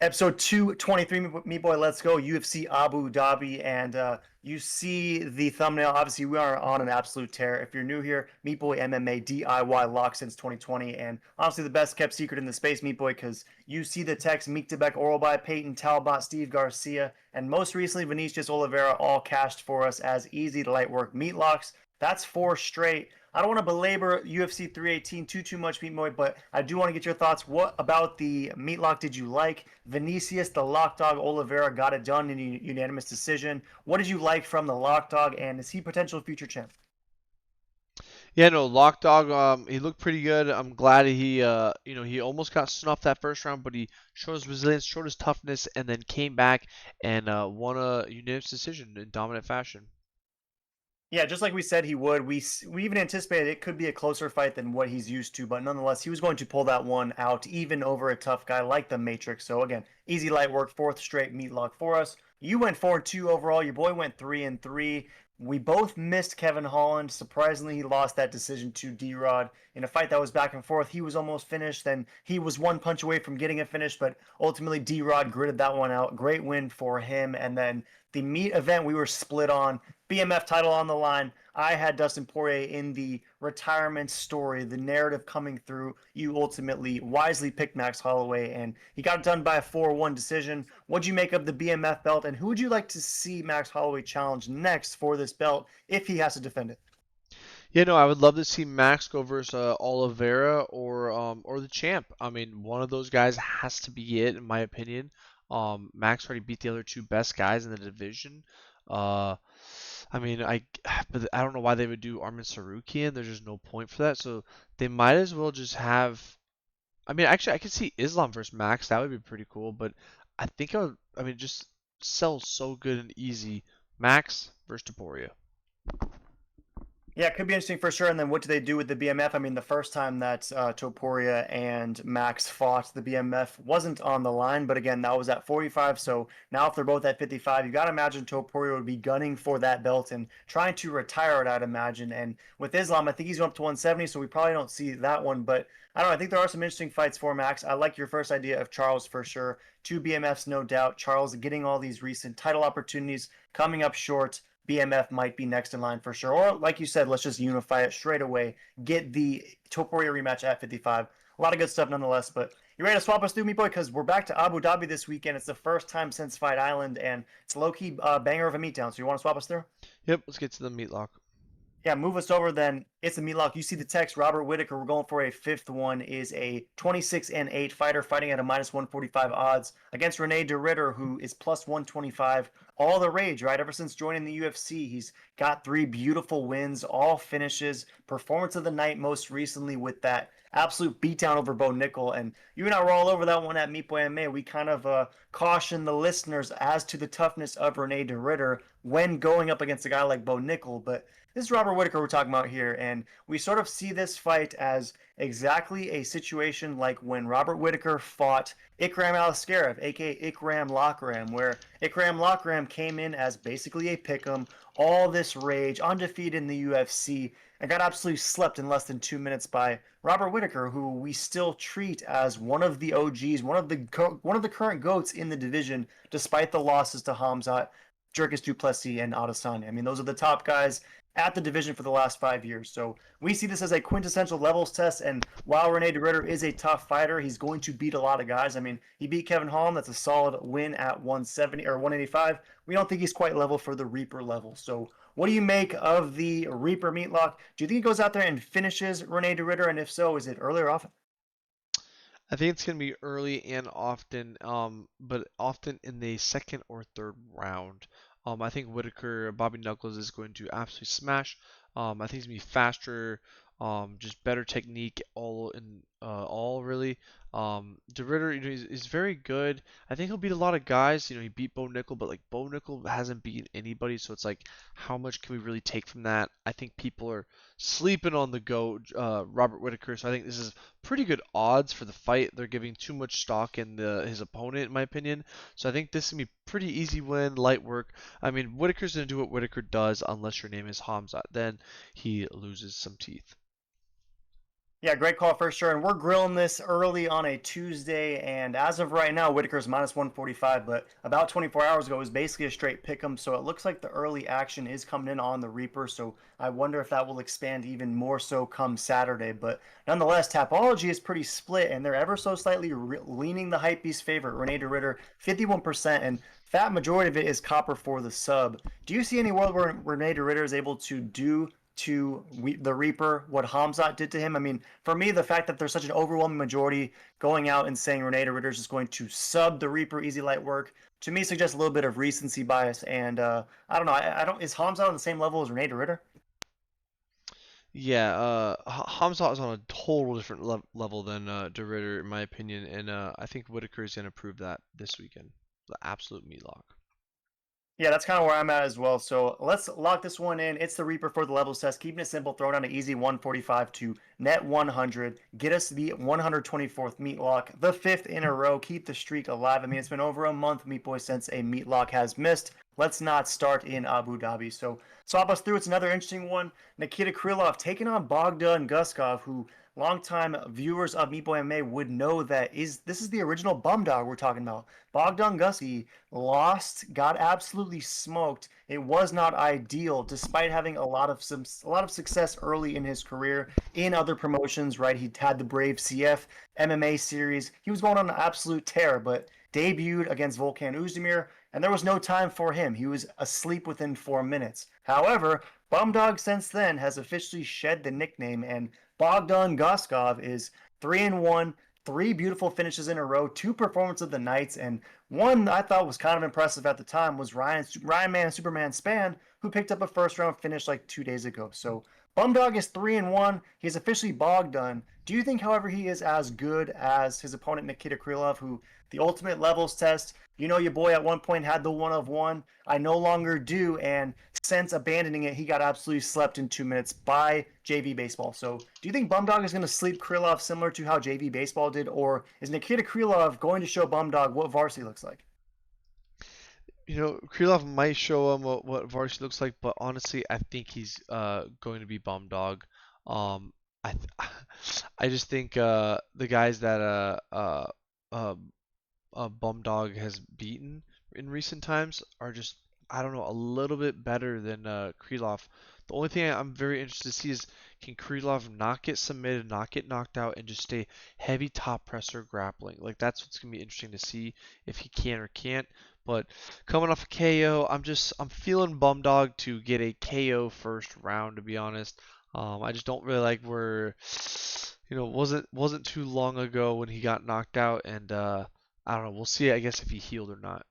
Episode 223, Meat Boy, let's go. UFC Abu Dhabi. And you see the thumbnail. Obviously, we are on an absolute tear. If you're new here, Meat Boy MMA DIY lock since 2020. And honestly, the best kept secret in the space, Meat Boy, because you see the text Meek Tebek, Oral by Peyton, Talbot, Steve Garcia, and most recently, Vinicius Oliveira all cashed for us as easy to light work meat locks. That's four straight. I don't want to belabor UFC 318 too much, Meat Boy, but I do want to get your thoughts. What about the meat lock did you like? Vinicius, the lock dog, Oliveira got it done in a unanimous decision. What did you like from the lock dog, and is he potential future champ? Yeah, no, Lock Dog, he looked pretty good. I'm glad he almost got snuffed that first round, but he showed his resilience, showed his toughness, and then came back and won a unanimous decision in dominant fashion. Yeah, just like we said he would. We even anticipated it could be a closer fight than what he's used to, but nonetheless, he was going to pull that one out, even over a tough guy like the Matrix. So again, easy light work, fourth straight meat lock for us. You went 4-2 overall. Your boy went 3-3. We both missed Kevin Holland. Surprisingly, he lost that decision to D-Rod in a fight that was back and forth. He was almost finished. Then he was one punch away from getting it finished, but ultimately D-Rod gritted that one out. Great win for him. And then the meat event we were split on. BMF title on the line. I had Dustin Poirier in the retirement story, the narrative coming through. You ultimately wisely picked Max Holloway, and he got it done by a 4-1 decision. What'd you make of the BMF belt, and who would you like to see Max Holloway challenge next for this belt if he has to defend it? Yeah, no, I would love to see Max go versus Oliveira or the champ. I mean, one of those guys has to be it, in my opinion. Max already beat the other two best guys in the division. Uh, I mean, but I don't know why they would do Armin Sarukian. There's just no point for that. So they might as well just have. I mean, actually, I could see Islam versus Max. That would be pretty cool. But I think I would. I mean, just sell so good and easy. Max versus Taporia. Yeah, it could be interesting for sure. And then what do they do with the BMF? I mean, the first time that Topuria and Max fought, the BMF wasn't on the line, but again, that was at 45. So now if they're both at 55, you got to imagine Topuria would be gunning for that belt and trying to retire it, I'd imagine. And with Islam, I think he's going up to 170, so we probably don't see that one. But I don't know. I think there are some interesting fights for Max. I like your first idea of Charles for sure. Two BMFs, no doubt. Charles getting all these recent title opportunities, coming up short. BMF might be next in line for sure. Or like you said, let's just unify it straight away. Get the Topuria rematch at 55. A lot of good stuff nonetheless. But you ready to swap us through, me boy? Because we're back to Abu Dhabi this weekend. It's the first time since Fight Island, and it's low key banger of a meet down. So you want to swap us through? Yep, let's get to the meat lock. Yeah, move us over then. It's a meat lock. You see the text. Robert Whittaker. We're going for a fifth one. Is a 26-8 fighter fighting at a minus 145 odds against Rene de Ritter, who is plus 125. All the rage, right? Ever since joining the UFC, he's got three beautiful wins, all finishes. Performance of the night most recently with that absolute beatdown over Bo Nickel. And you and I were all over that one at Meat Boy MMA. We kind of caution the listeners as to the toughness of Rene de Ritter when going up against a guy like Bo Nickel. But this is Robert Whittaker we're talking about here, and we sort of see this fight as exactly a situation like when Robert Whittaker fought Ikram Aliskerov, aka Ikram Lokram, where Ikram Lokram came in as basically a pick'em, all this rage, undefeated in the UFC, and got absolutely slept in less than 2 minutes by Robert Whittaker, who we still treat as one of the OGs, one of the current goats in the division, despite the losses to Hamzat, Jerkis Duplessis, and Adesanya. I mean, those are the top guys at the division for the last 5 years. So we see this as a quintessential levels test. And while Rene de Ritter is a tough fighter, he's going to beat a lot of guys. I mean, he beat Kevin Holland. That's a solid win at 170 or 185. We don't think he's quite level for the Reaper level. So what do you make of the Reaper meatlock? Do you think he goes out there and finishes Rene de Ritter? And if so, is it early or often? I think it's gonna be early and often, but often in the second or third round. I think Whitaker, Bobby Knuckles is going to absolutely smash. I think he's gonna be faster, just better technique, all really. DeRitter, is very good. I think he'll beat a lot of guys. He beat Bo Nickel, but like Bo Nickel hasn't beaten anybody, so it's like, how much can we really take from that? I think people are sleeping on the GOAT, Robert Whitaker, so I think this is pretty good odds for the fight. They're giving too much stock in his opponent, in my opinion. So I think this is gonna be pretty easy win, light work. I mean, Whitaker's gonna do what Whitaker does, unless your name is Hamzat. Then he loses some teeth. Yeah, great call for sure. And we're grilling this early on a Tuesday. And as of right now, Whittaker's minus 145. But about 24 hours ago, it was basically a straight pick 'em. So it looks like the early action is coming in on the Reaper. So I wonder if that will expand even more so come Saturday. But nonetheless, Tapology is pretty split. And they're ever so slightly leaning the hypebeast favorite, Renee DeRitter, 51%. And fat majority of it is copper for the sub. Do you see any world where Renee DeRitter is able to do to the Reaper what Hamzat did to him? I mean, for me, the fact that there's such an overwhelming majority going out and saying Renee Ritter is just going to sub the Reaper easy light work, to me suggests a little bit of recency bias. And I don't know. I don't. Is Hamzat on the same level as Renee Ritter? Yeah, Hamzat is on a total different level than De Ridder, in my opinion, and I think Whittaker is going to prove that this weekend. The absolute meat lock. Yeah, that's kind of where I'm at as well. So let's lock this one in. It's the Reaper for the levels test. Keeping it simple, throw down an easy 145 to net 100. Get us the 124th meat lock, the fifth in a row. Keep the streak alive. I mean, it's been over a month, Meat Boy, since a meat lock has missed. Let's not start in Abu Dhabi. So swap us through. It's another interesting one. Nikita Krylov taking on Bogdan Guskov, who longtime viewers of Meat Boy MMA would know this is the original bum dog we're talking about. Bogdan Gusky lost, got absolutely smoked. It was not ideal, despite having a lot of success early in his career in other promotions. Right, he had the Brave CF MMA series. He was going on an absolute tear, but debuted against Volkan Oezdemir, and there was no time for him. He was asleep within 4 minutes. However, Bumdog since then has officially shed the nickname, and Bogdan Goskov is 3-1, three beautiful finishes in a row, two performance of the nights, and one I thought was kind of impressive at the time was Ryan Man Superman Span, who picked up a first round finish like 2 days ago. So Bumdog is 3-1. He's officially Bogdan. Do you think, however, he is as good as his opponent Nikita Krylov, who the ultimate levels test? You know, your boy at one point had the one of one. I no longer do, and since abandoning it, he got absolutely slept in 2 minutes by JV Baseball. So, do you think Bumdog is going to sleep Krylov similar to how JV Baseball did, or is Nikita Krylov going to show Bumdog what varsity looks like? You know, Krylov might show him what varsity looks like, but honestly, I think he's going to be bum dog. Um, I th I just think the guys that uh bum dog has beaten in recent times are just, I don't know, a little bit better than Krylov. The only thing I'm very interested to see is, can Krylov not get submitted, not get knocked out, and just stay heavy top presser grappling? Like, that's what's gonna be interesting to see if he can or can't. But coming off a KO, I'm feeling bum dog to get a KO first round, to be honest. I just don't really like where, wasn't too long ago when he got knocked out, and I don't know. We'll see, I guess, if he healed or not.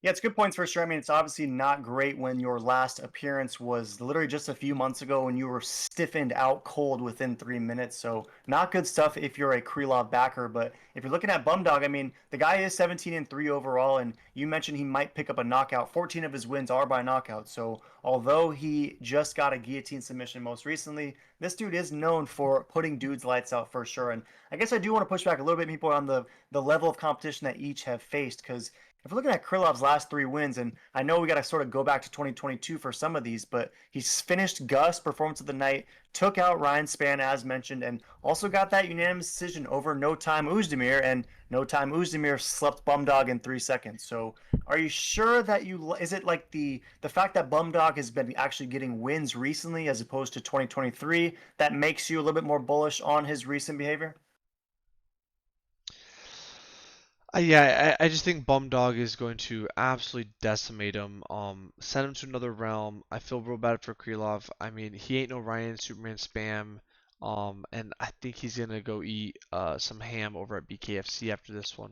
Yeah, it's good points for sure. I mean, it's obviously not great when your last appearance was literally just a few months ago when you were stiffened out cold within 3 minutes. So not good stuff if you're a Krylov backer. But if you're looking at Bumdog, I mean, the guy is 17-3 overall, and you mentioned he might pick up a knockout. 14 of his wins are by knockout. So although he just got a guillotine submission most recently, this dude is known for putting dudes lights out for sure. And I guess I do want to push back a little bit, people, on the level of competition that each have faced, because if we're looking at Krylov's last three wins, and I know we got to sort of go back to 2022 for some of these, but he's finished Gus, performance of the night, took out Ryan Spann, as mentioned, and also got that unanimous decision over No Time Oezdemir, and No Time Oezdemir slept Bumdog in 3 seconds. So are you sure that is it like the fact that Bumdog has been actually getting wins recently as opposed to 2023 that makes you a little bit more bullish on his recent behavior? Yeah, I just think Bum Dog is going to absolutely decimate him. Send him to another realm. I feel real bad for Krylov. I mean, he ain't no Ryan Superman spam. And I think he's gonna go eat some ham over at BKFC after this one.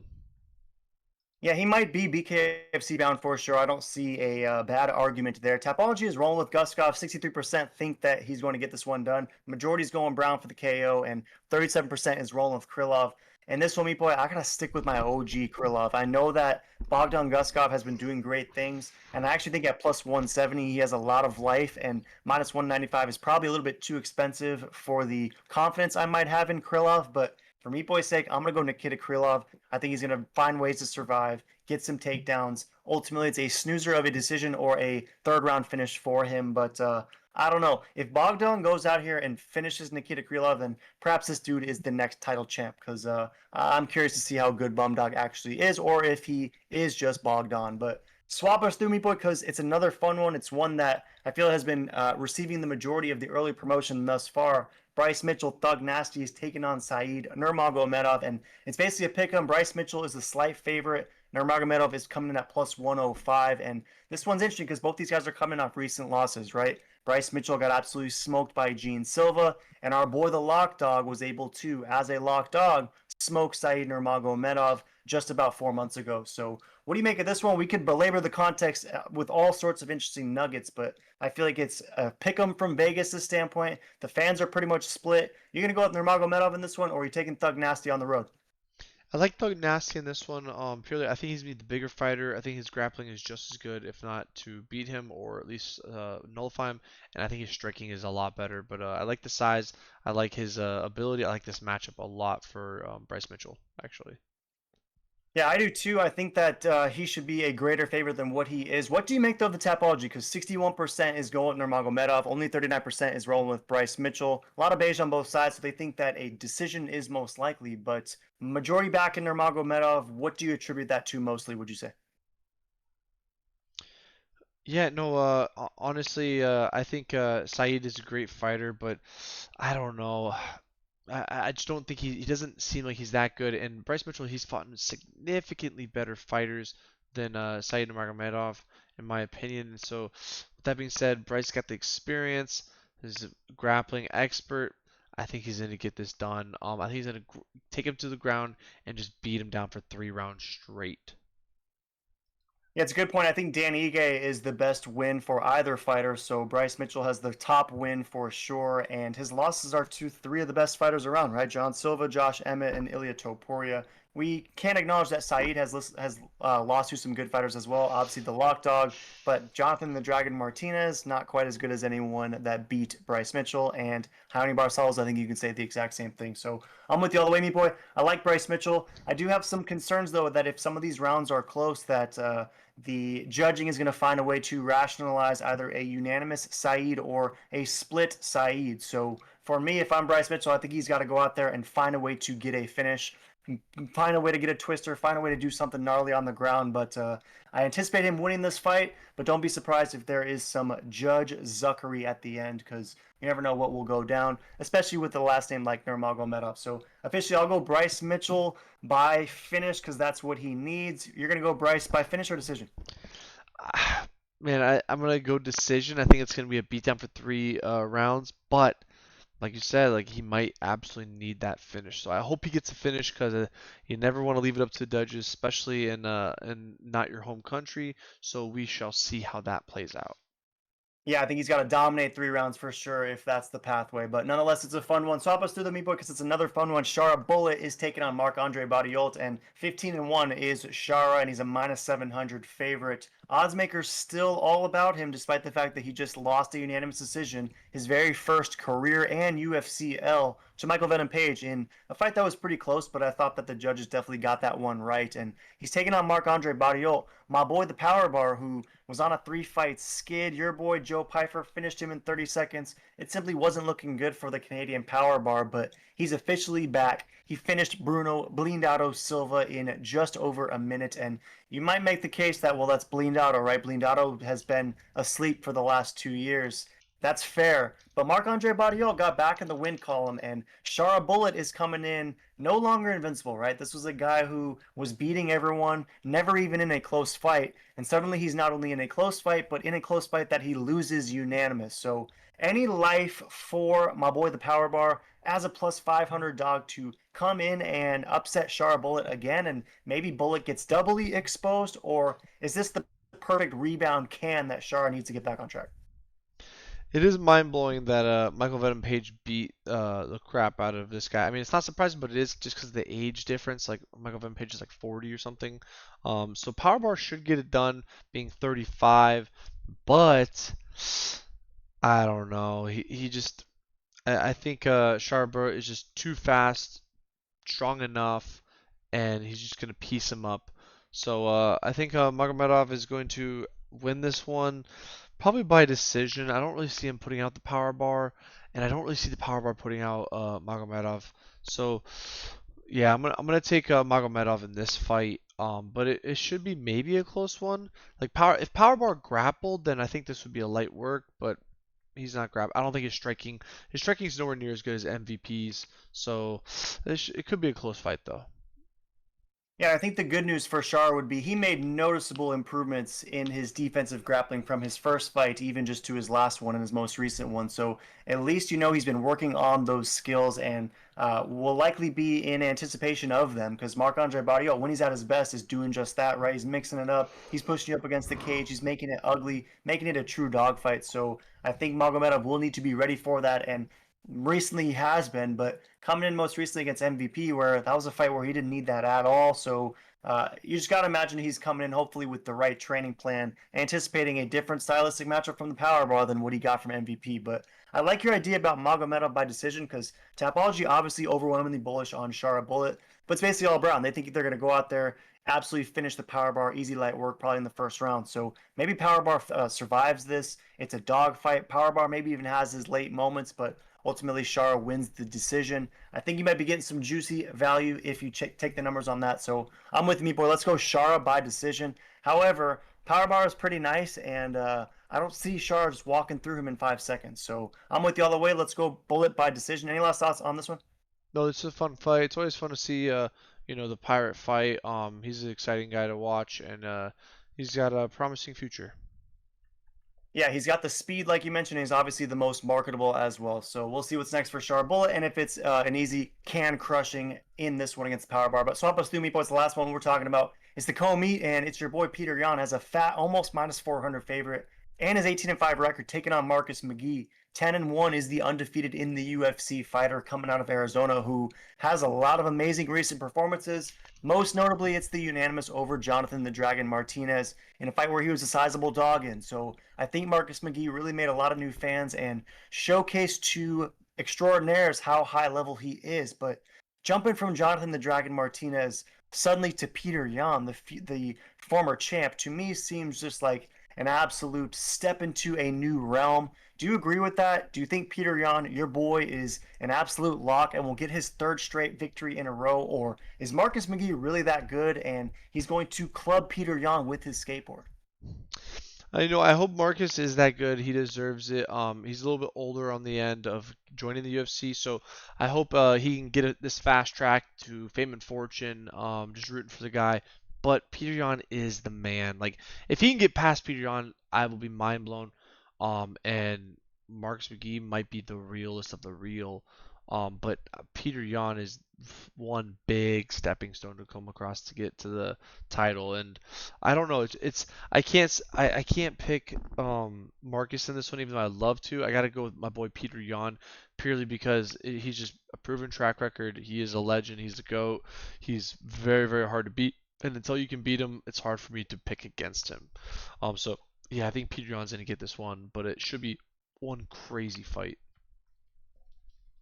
Yeah, he might be BKFC bound for sure. I don't see a bad argument there. Tapology is rolling with Guskov. 63% think that he's going to get this one done. Majority is going Brown for the KO, and 37% is rolling with Krylov. And this one, me boy, I gotta stick with my OG Krylov. I know that Bogdan Guskov has been doing great things, and I actually think at plus 170 he has a lot of life, and minus 195 is probably a little bit too expensive for the confidence I might have in Krylov. But for Meat Boy's sake, I'm gonna go Nikita Krylov. I think he's going to find ways to survive, get some takedowns. Ultimately, it's a snoozer of a decision or a third round finish for him. But I don't know. If Bogdan goes out here and finishes Nikita Krylov, then perhaps this dude is the next title champ. Because I'm curious to see how good Bumdog actually is, or if he is just Bogdan. But swap us through me, boy, because it's another fun one. It's one that I feel has been receiving the majority of the early promotion thus far. Bryce Mitchell, Thug Nasty is taking on Saeed Nurmagomedov, and it's basically a pick 'em. Bryce Mitchell is the slight favorite. Nurmagomedov is coming in at plus 105, and this one's interesting because both these guys are coming off recent losses, right? Bryce Mitchell got absolutely smoked by Gene Silva, and our boy the Lock Dog was able to, as a Lock Dog, smoke Saeed Nurmagomedov just about 4 months ago. So, what do you make of this one? We could belabor the context with all sorts of interesting nuggets, but I feel like it's a pick 'em from Vegas' standpoint. The fans are pretty much split. You're gonna go with Nurmagomedov in this one, or are you taking Thug Nasty on the road? I like Thug Nasty in this one. Purely, I think he's the bigger fighter. I think his grappling is just as good, if not to beat him or at least nullify him. And I think his striking is a lot better. But I like the size. I like his ability. I like this matchup a lot for Bryce Mitchell, actually. Yeah, I do too. I think that he should be a greater favorite than what he is. What do you make though of the Tapology? Because 61% is going with Nurmagomedov, only 39% is rolling with Bryce Mitchell. A lot of beige on both sides, so they think that a decision is most likely. But majority back in Nurmagomedov, what do you attribute that to mostly, would you say? Yeah, no, honestly, I think Saeed is a great fighter, but I don't know. I just don't think he doesn't seem like he's that good. And Bryce Mitchell, he's fought significantly better fighters than Saeed Nurmagomedov, in my opinion. And so, with that being said, Bryce got the experience. He's a grappling expert. I think he's gonna get this done. I think he's gonna take him to the ground and just beat him down for 3 rounds straight. Yeah, it's a good point. I think Dan Ige is the best win for either fighter, so Bryce Mitchell has the top win for sure, and his losses are to three of the best fighters around, right? John Silva, Josh Emmett, and Ilya Topuria. We can't acknowledge that Saeed has lost to some good fighters as well. Obviously, the Lock Dog, but Jonathan the Dragon Martinez not quite as good as anyone that beat Bryce Mitchell, and Jaime Barcelos. I think you can say the exact same thing. So I'm with you all the way, me boy. I like Bryce Mitchell. I do have some concerns though that if some of these rounds are close, that the judging is going to find a way to rationalize either a unanimous Saeed or a split Saeed. So for me, if I'm Bryce Mitchell, I think he's got to go out there and find a way to get a finish, find a way to get a twister, find a way to do something gnarly on the ground. But I anticipate him winning this fight, but don't be surprised if there is some Judge Zuckery at the end because you never know what will go down, especially with the last name like Nurmagomedov. So officially, I'll go Bryce Mitchell by finish because that's what he needs. You're going to go Bryce by finish or decision? Man, I'm gonna go decision. I think it's gonna be a beatdown for 3 rounds, but like you said, like he might absolutely need that finish. So I hope he gets a finish because you never want to leave it up to the judges, especially in not your home country. So we shall see how that plays out. Yeah, I think he's got to dominate 3 rounds for sure if that's the pathway. But nonetheless, it's a fun one. Swap us through the meat boy because it's another fun one. Shara Bullet is taking on Marc Andre Barriault, and 15-1 is Shara, and he's a minus 700 favorite. Oddsmakers still all about him, despite the fact that he just lost a unanimous decision, his very first career and UFC L to Michael Venom Page in a fight that was pretty close, but I thought that the judges definitely got that one right. And he's taking on Marc Andre Barriault, my boy the Power Bar, who was on a 3-fight skid. Your boy Joe Pyfer finished him in 30 seconds. It simply wasn't looking good for the Canadian Power Bar, but he's officially back. He finished Bruno Blindado Silva in just over a minute, and you might make the case that, well, that's Blindado, right? Blindado has been asleep for the last 2 years. That's fair. But Marc-Andre Barriault got back in the win column, and Shara Bullet is coming in no longer invincible, right? This was a guy who was beating everyone, never even in a close fight. And suddenly he's not only in a close fight, but in a close fight that he loses unanimous. So any life for my boy the Power Bar as a plus 500 dog to come in and upset Shara Bullet again, and maybe Bullet gets doubly exposed, or is this the perfect rebound can that Shara needs to get back on track? It is mind blowing that Michael Venom Page beat the crap out of this guy. I mean, it's not surprising, but it is just because of the age difference. Like Michael Venom Page is like 40 or something. So Powerbar should get it done, being 35, but I don't know. He just I think Charbot is just too fast, strong enough, and he's just gonna piece him up. So I think Magomedov is going to win this one. Probably by decision. I don't really see him putting out the power bar, and I don't really see the power bar putting out Magomedov. So yeah, I'm gonna take Magomedov in this fight. But it should be maybe a close one. Like if power bar grappled, then I think this would be a light work. But he's not grab. I don't think his striking is nowhere near as good as MVP's. So it could be a close fight though. Yeah, I think the good news for Shar would be he made noticeable improvements in his defensive grappling from his first fight, even just to his last one and his most recent one. So at least you know he's been working on those skills and will likely be in anticipation of them because Marc-Andre Barriault, when he's at his best, is doing just that, right? He's mixing it up. He's pushing you up against the cage. He's making it ugly, making it a true dogfight. So I think Magomedov will need to be ready for that. And recently he has been, but coming in most recently against MVP, where that was a fight where he didn't need that at all. So you just got to imagine he's coming in hopefully with the right training plan, anticipating a different stylistic matchup from the Powerball than what he got from MVP. But I like your idea about Magomedov by decision because Tapology obviously overwhelmingly bullish on Shara Bullet, but it's basically all Brown. They think they're going to go out there, absolutely finish the Powerbar, easy light work probably in the first round. So maybe Powerbar survives this. It's a dogfight. Powerbar maybe even has his late moments, but ultimately, Shara wins the decision. I think you might be getting some juicy value if you take the numbers on that. So I'm with me, boy. Let's go Shara by decision. However, Powerbar is pretty nice, and I don't see Shara just walking through him in 5 seconds. So I'm with you all the way. Let's go Bullet by decision. Any last thoughts on this one? No, it's a fun fight. It's always fun to see the pirate fight. He's an exciting guy to watch, and he's got a promising future. Yeah, he's got the speed, like you mentioned. He's obviously the most marketable as well. So we'll see what's next for Shar Bullet and if it's an easy can crushing in this one against the Power Bar. But swap us through me, boys. The last one we're talking about is the co-meet, and it's your boy Peter Yan has a fat, almost minus 400 favorite, and his 18-5 record taking on Marcus McGee. 10-1 is the undefeated in the UFC fighter coming out of Arizona who has a lot of amazing recent performances. Most notably, it's the unanimous over Jonathan the Dragon Martinez in a fight where he was a sizable dog in. So I think Marcus McGee really made a lot of new fans and showcased to extraordinaires how high level he is. But jumping from Jonathan the Dragon Martinez suddenly to Peter Yan, the former champ, to me seems just like an absolute step into a new realm. Do you agree with that? Do you think Peter Yan, your boy, is an absolute lock and will get his third straight victory in a row? Or is Marcus McGee really that good and he's going to club Peter Yan with his skateboard? I hope Marcus is that good. He deserves it. He's a little bit older on the end of joining the UFC, so I hope he can get this fast track to fame and fortune. Just rooting for the guy. But Peter Yan is the man. Like if he can get past Peter Yan, I will be mind blown. And Marcus McGee might be the realest of the real. But Peter Yan is one big stepping stone to come across to get to the title, and I don't know. It's I can't pick Marcus in this one, even though I'd love to. I got to go with my boy Peter Yan, purely because he's just a proven track record. He is a legend. He's the GOAT. He's very very hard to beat, and until you can beat him, it's hard for me to pick against him. So yeah, I think Peter Yan's gonna get this one, but it should be one crazy fight.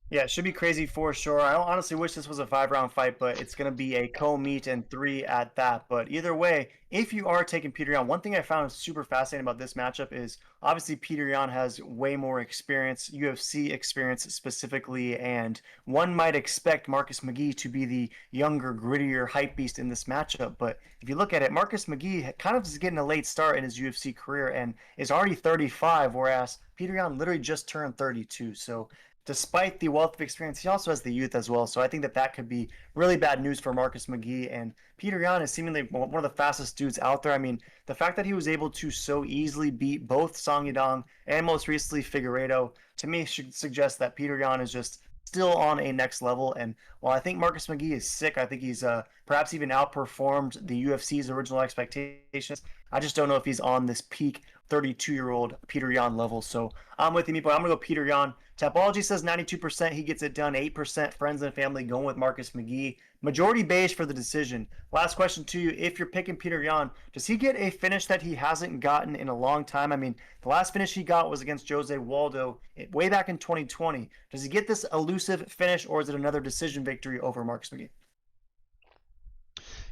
Yeah, it should be crazy for sure. I honestly wish this was a 5 round fight, but it's going to be a co-meet and three at that. But either way, if you are taking Peter Yan, one thing I found super fascinating about this matchup is obviously Peter Yan has way more experience, UFC experience specifically, and one might expect Marcus McGee to be the younger, grittier hype beast in this matchup. But if you look at it, Marcus McGee kind of is getting a late start in his UFC career and is already 35, whereas Peter Yan literally just turned 32. So despite the wealth of experience, he also has the youth as well. So I think that that could be really bad news for Marcus McGee. And Peter Yan is seemingly one of the fastest dudes out there. I mean, the fact that he was able to so easily beat both Song Yadong and most recently Figueiredo, to me, should suggest that Peter Yan is just still on a next level. And while I think Marcus McGee is sick, I think he's perhaps even outperformed the UFC's original expectations. I just don't know if he's on this peak 32-year-old Peter Yan level. So I'm with you, Meatboy. I'm going to go Peter Yan. Tapology says 92%. He gets it done. 8% friends and family going with Marcus McGee. Majority beige for the decision. Last question to you. If you're picking Peter Yan, does he get a finish that he hasn't gotten in a long time? I mean, the last finish he got was against Jose Waldo way back in 2020. Does he get this elusive finish, or is it another decision victory over Marcus McGee?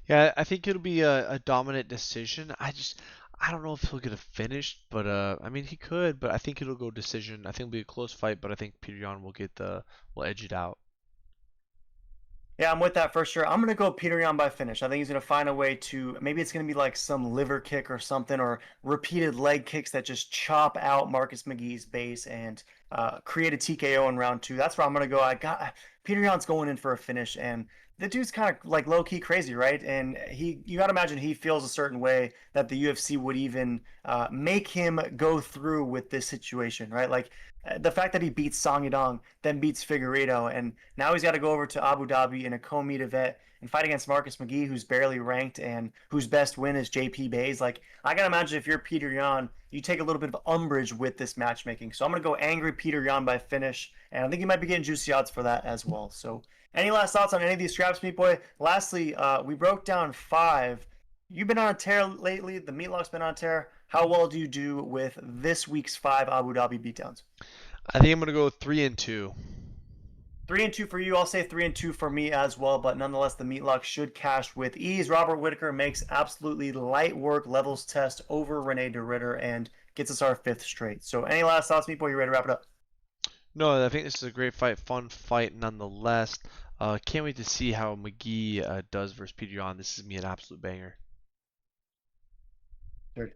Yeah, I think it'll be a dominant decision. I don't know if he'll get a finish, but I mean he could, but I think it'll go decision. I think it'll be a close fight, but I think Peter Yan will edge it out. Yeah, I'm with that for sure. I'm gonna go Peter Yan by finish. I think he's gonna find a way to, maybe it's gonna be like some liver kick or something, or repeated leg kicks that just chop out Marcus McGee's base and create a TKO in round two. That's where I'm gonna go. I got Peter Yan's going in for a finish, and the dude's kind of like low key crazy, right? And you gotta imagine he feels a certain way that the UFC would even make him go through with this situation, right? Like the fact that he beats Song Yadong, then beats Figueiredo, and now he's got to go over to Abu Dhabi in a co-meet event and fight against Marcus McGee, who's barely ranked and whose best win is JP Bays. Like, I can imagine if you're Peter Yan, you take a little bit of umbrage with this matchmaking. So I'm going to go angry Peter Yan by finish, and I think you might be getting juicy odds for that as well. So any last thoughts on any of these scraps, Meat Boy? Lastly, we broke down 5. You've been on a tear lately. The Meatlock's been on a tear. How well do you do with this week's 5 Abu Dhabi beatdowns? I think I'm gonna go 3-2. 3-2 for you. I'll say 3-2 for me as well, but nonetheless, the Meatlock should cash with ease. Robert Whittaker makes absolutely light work levels test over Rene de Ritter and gets us our 5th straight. So, any last thoughts, Meat Boy? You ready to wrap it up? No, I think this is a great fight, fun fight nonetheless. Can't wait to see how McGee does versus Peter Yan. This is me an absolute banger. Sure.